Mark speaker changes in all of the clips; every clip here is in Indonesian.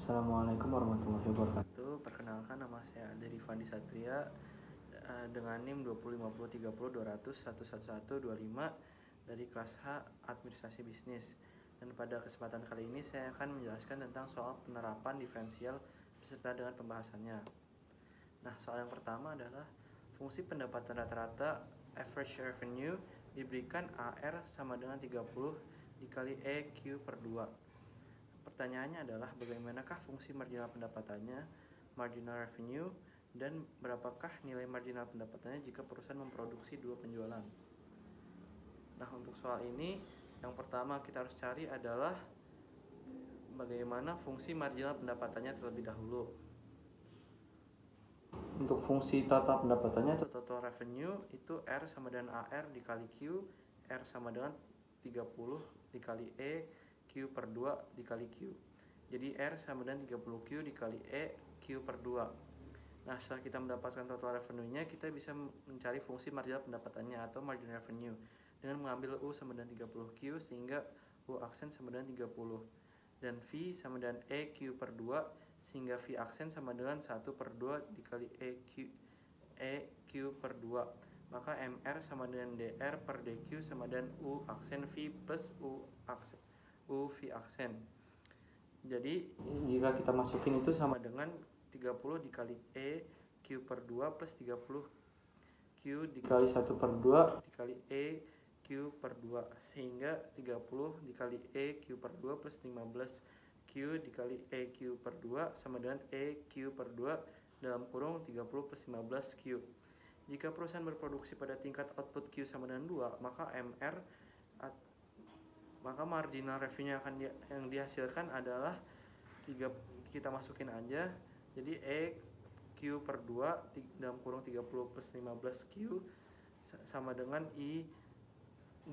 Speaker 1: Assalamualaikum warahmatullahi wabarakatuh. Perkenalkan, nama saya Ade Rifandi Satria dengan NIM 205030200111125 dari kelas H Administrasi Bisnis. Dan pada kesempatan kali ini saya akan menjelaskan tentang soal penerapan diferensial beserta dengan pembahasannya. Nah, soal yang pertama adalah fungsi pendapatan rata-rata average revenue diberikan AR sama dengan 30 dikali EQ per 2. Pertanyaannya adalah bagaimanakah fungsi marginal pendapatannya, marginal revenue, dan berapakah nilai marginal pendapatannya jika perusahaan memproduksi dua penjualan. Nah, untuk soal ini yang pertama kita harus cari adalah bagaimana fungsi marginal pendapatannya terlebih dahulu. Untuk fungsi total pendapatannya atau total revenue itu R sama dengan AR dikali Q, R sama dengan 30 dikali E, Q per 2 dikali Q. Jadi R sama dengan 30Q dikali E, Q per 2. Nah, setelah kita mendapatkan total revenue-nya, kita bisa mencari fungsi marginal pendapatannya atau margin revenue dengan mengambil U sama dengan 30Q sehingga U aksen sama dengan 30. Dan V sama dengan EQ per 2 sehingga V aksen sama dengan 1 per 2 dikali EQ per 2. Maka MR sama dengan DR per DQ sama dengan U aksen V plus U V aksen. Jadi jika kita masukin itu sama dengan 30 dikali E Q per 2 plus 30 Q dikali 1 per 2 dikali E Q per 2 sehingga 30 dikali E Q per 2 plus 15 Q dikali E Q per 2 sama dengan E Q per 2 dalam kurung 30 plus 15 Q. Jika perusahaan berproduksi pada tingkat output Q sama dengan 2, maka marginal revenue yang dihasilkan adalah kita masukin aja. Jadi E Q per 2 dalam kurung 30 plus 15 Q sama dengan I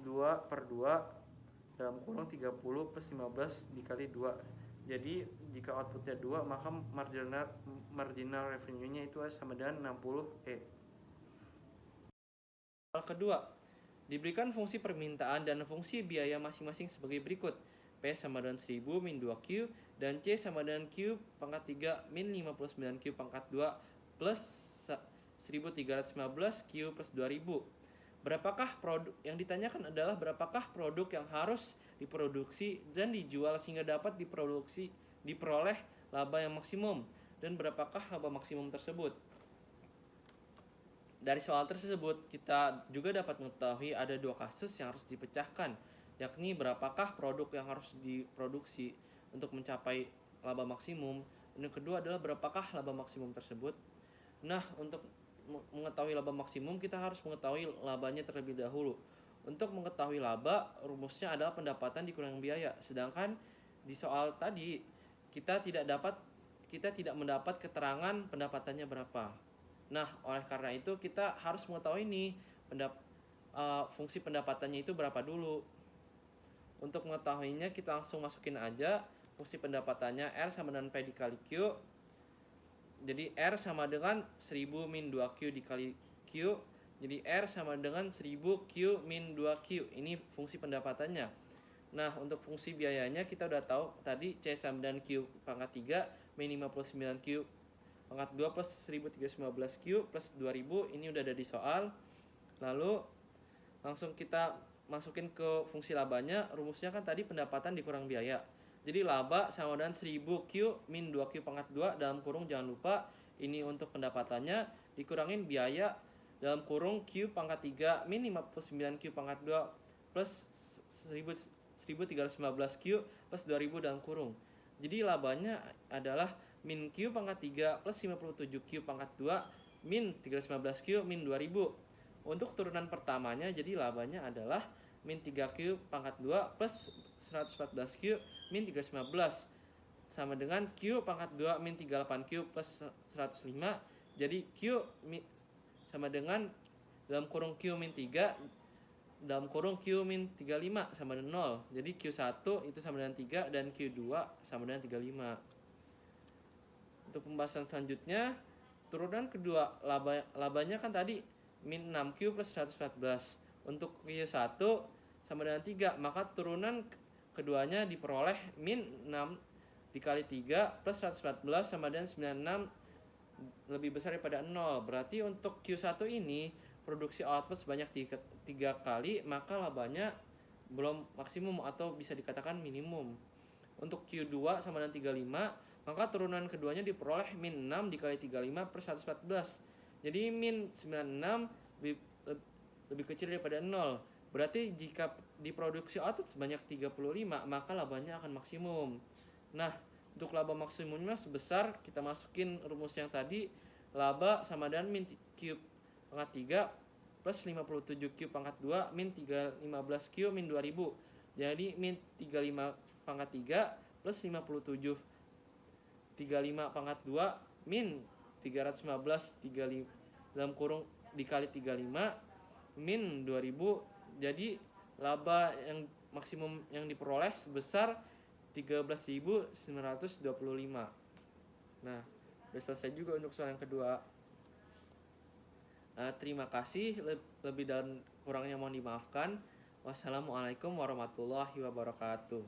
Speaker 1: 2 per 2 dalam kurung 30 plus 15 dikali 2. Jadi jika outputnya 2, maka marginal revenue-nya itu sama dengan 60 E. Soal kedua, diberikan fungsi permintaan dan fungsi biaya masing-masing sebagai berikut. P sama dengan 1000 min 2Q dan C sama dengan Q pangkat 3 min 59Q pangkat 2 plus 1315 Q plus 2000. Berapakah produk yang ditanyakan adalah berapakah produk yang harus diproduksi dan dijual sehingga dapat diperoleh laba yang maksimum, dan berapakah laba maksimum tersebut. Dari soal tersebut, kita juga dapat mengetahui ada dua kasus yang harus dipecahkan, yakni berapakah produk yang harus diproduksi untuk mencapai laba maksimum, dan yang kedua adalah berapakah laba maksimum tersebut. Nah, untuk mengetahui laba maksimum, kita harus mengetahui labanya terlebih dahulu. Untuk mengetahui laba, rumusnya adalah pendapatan dikurangi biaya. Sedangkan di soal tadi, kita tidak mendapat keterangan pendapatannya berapa. Nah, oleh karena itu kita harus mengetahui nih fungsi pendapatannya itu berapa dulu. Untuk mengetahuinya kita langsung masukin aja fungsi pendapatannya R sama dengan P dikali Q. Jadi R sama dengan 1000 min 2Q dikali Q. Jadi R sama dengan 1000 Q min 2Q. Ini fungsi pendapatannya. Nah, untuk fungsi biayanya kita udah tahu tadi C sama dengan Q pangkat 3 min 59Q pangkat 2 plus 1315Q plus 2000. Ini udah ada di soal. Lalu langsung kita masukin ke fungsi labanya. Rumusnya kan tadi pendapatan dikurang biaya. Jadi laba sama dengan 1000Q min 2Q pangkat 2 dalam kurung, jangan lupa ini untuk pendapatannya, dikurangin biaya dalam kurung Q pangkat 3 min 59Q pangkat 2 plus 1315Q plus 2000 dalam kurung. Jadi labanya adalah min Q pangkat 3 plus 57Q pangkat 2 min 315Q min 2000. Untuk turunan pertamanya, jadi labanya adalah min 3Q pangkat 2 plus 114Q min 315 sama dengan Q pangkat 2 min 38Q plus 105. Jadi Q sama dengan dalam kurung Q min 3 dalam kurung Q min 35 sama dengan 0. Jadi Q1 itu sama dengan 3 dan Q2 sama dengan 35. Untuk pembahasan selanjutnya, turunan kedua labanya kan tadi min 6Q plus 114. Untuk Q1 sama dengan 3, maka turunan keduanya diperoleh min 6 dikali 3 plus 114 sama dengan 96 lebih besar daripada 0. Berarti untuk Q1 ini produksi output sebanyak 3 kali, maka labanya belum maksimum atau bisa dikatakan minimum. Untuk Q2 sama dengan 35, maka turunan keduanya diperoleh min 6 dikali 35 per 114. Jadi min 96 lebih kecil daripada 0. Berarti jika diproduksi output sebanyak 35, maka labanya akan maksimum. Nah, untuk laba maksimumnya sebesar, kita masukin rumus yang tadi, laba sama dengan min Q pangkat 3 plus 57 Q pangkat 2 min 315 Q min 2000. Jadi min 35 pangkat 3 plus 57 35 pangkat 2 min 315 35 dalam kurung dikali 35 min 2000. Jadi laba yang maksimum yang diperoleh sebesar 13.925. Nah, udah selesai juga untuk soal yang kedua. Terima kasih, lebih dan kurangnya mohon dimaafkan. Wassalamualaikum warahmatullahi wabarakatuh.